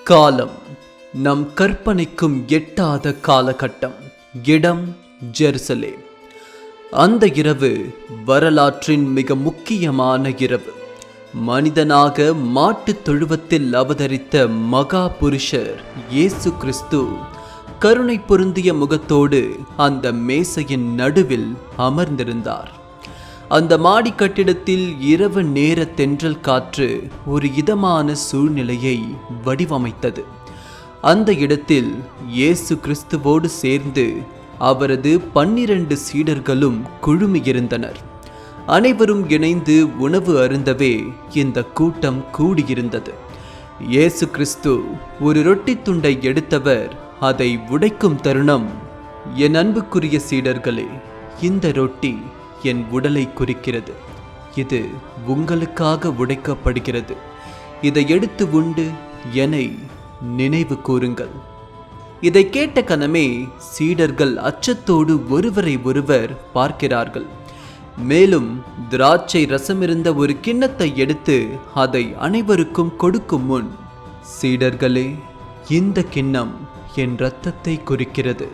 காலம் நம் கற்பனைக்கும் எட்டாத காலகட்டம். இடம் ஜெருசலேம். அந்த இரவு வரலாற்றின் மிக முக்கியமான இரவு. மனிதனாக மாட்டுத் தொழுவத்தில் அவதரித்த மகா புருஷர் இயேசு கிறிஸ்து கருணை பொருந்திய முகத்தோடு அந்த மேசையின் நடுவில் அமர்ந்திருந்தார். அந்த மாடி கட்டிடத்தில் இரவு நேர தென்றல் காற்று ஒரு இதமான சூழ்நிலையை வடிவமைத்தது. அந்த இடத்தில் இயேசு கிறிஸ்துவோடு சேர்ந்து அவரது 12 சீடர்களும் குழுமியிருந்தனர். அனைவரும் இணைந்து உணவு அருந்தவே இந்த கூட்டம் கூடியிருந்தது. இயேசு கிறிஸ்து ஒரு ரொட்டி துண்டை எடுத்தவர் அதை உடைக்கும் தருணம், என் அன்புக்குரிய சீடர்களே, இந்த ரொட்டி என் உடலை குறிக்கிறது. இது உங்களுக்காக உடைக்கப்படுகிறது. இதை எடுத்து உண்டு என்னை நினைவு கூறுங்கள். இதை கேட்ட கணமே சீடர்கள் அச்சத்தோடு ஒருவரை ஒருவர் பார்க்கிறார்கள். மேலும் திராட்சை ரசமிருந்த ஒரு கிண்ணத்தை எடுத்து அதை அனைவருக்கும் கொடுக்கும் முன், சீடர்களே, இந்த கிண்ணம் என் இரத்தத்தை குறிக்கிறது.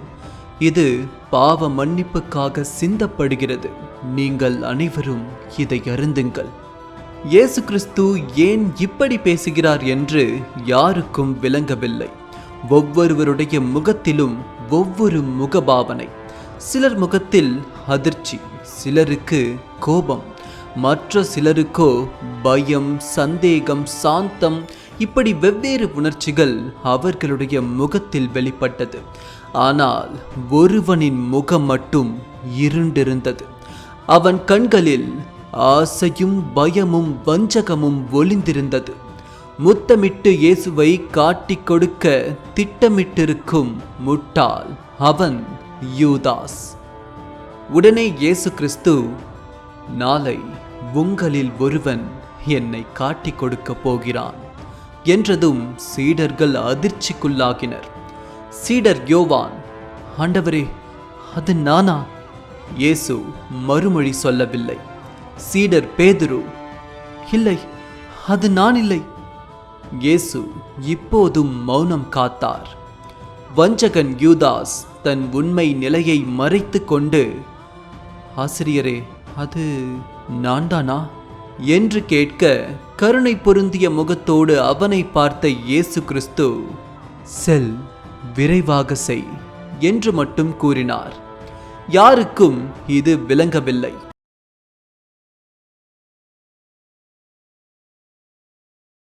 இது பாவ மன்னிப்புக்காக சிந்தப்படுகிறது. நீங்கள் அனைவரும் இதை அருந்துங்கள். இயேசு கிறிஸ்து ஏன் இப்படி பேசுகிறார் என்று யாருக்கும் விளங்கவில்லை. ஒவ்வொருவருடைய முகத்திலும் ஒவ்வொரு முகபாவனை. சிலர் முகத்தில் அதிர்ச்சி, சிலருக்கு கோபம், மற்ற சிலருக்கோ பயம், சந்தேகம், சாந்தம், இப்படி வெவ்வேறு உணர்ச்சிகள் அவர்களுடைய முகத்தில் வெளிப்பட்டது. ஆனால் ஒருவனின் முகம் மட்டும் இருண்டிருந்தது. அவன் கண்களில் ஆசையும் பயமும் வஞ்சகமும் ஒளிந்திருந்தது. முத்தமிட்டு இயேசுவை காட்டிக் கொடுக்க திட்டமிட்டிருக்கும் முட்டாள் அவன் யூதாஸ். உடனே இயேசு கிறிஸ்து, நாளை உங்களில் ஒருவன் என்னை காட்டிக் கொடுக்க போகிறான் என்றதும் சீடர்கள் அதிர்ச்சிக்குள்ளாகினர். சீடர் யோவான், ஆண்டவரே, அது நானா? இயேசு மறுமொழி சொல்லவில்லை. சீடர் பேதுரு, இல்லை, அது நான் இல்லை. இயேசு இப்போதும் மௌனம் காத்தார். வஞ்சகன் யூதாஸ் தன் உண்மை நிலையை மறைத்து கொண்டு, ஆசிரியரே, அது நான் தானா என்று கேட்க, கருணை பொருந்திய முகத்தோடு அவனை பார்த்த இயேசு கிறிஸ்து, செல், விரைவாக செய் என்று மட்டும் கூறினார். யாருக்கும் இது விளங்கவில்லை.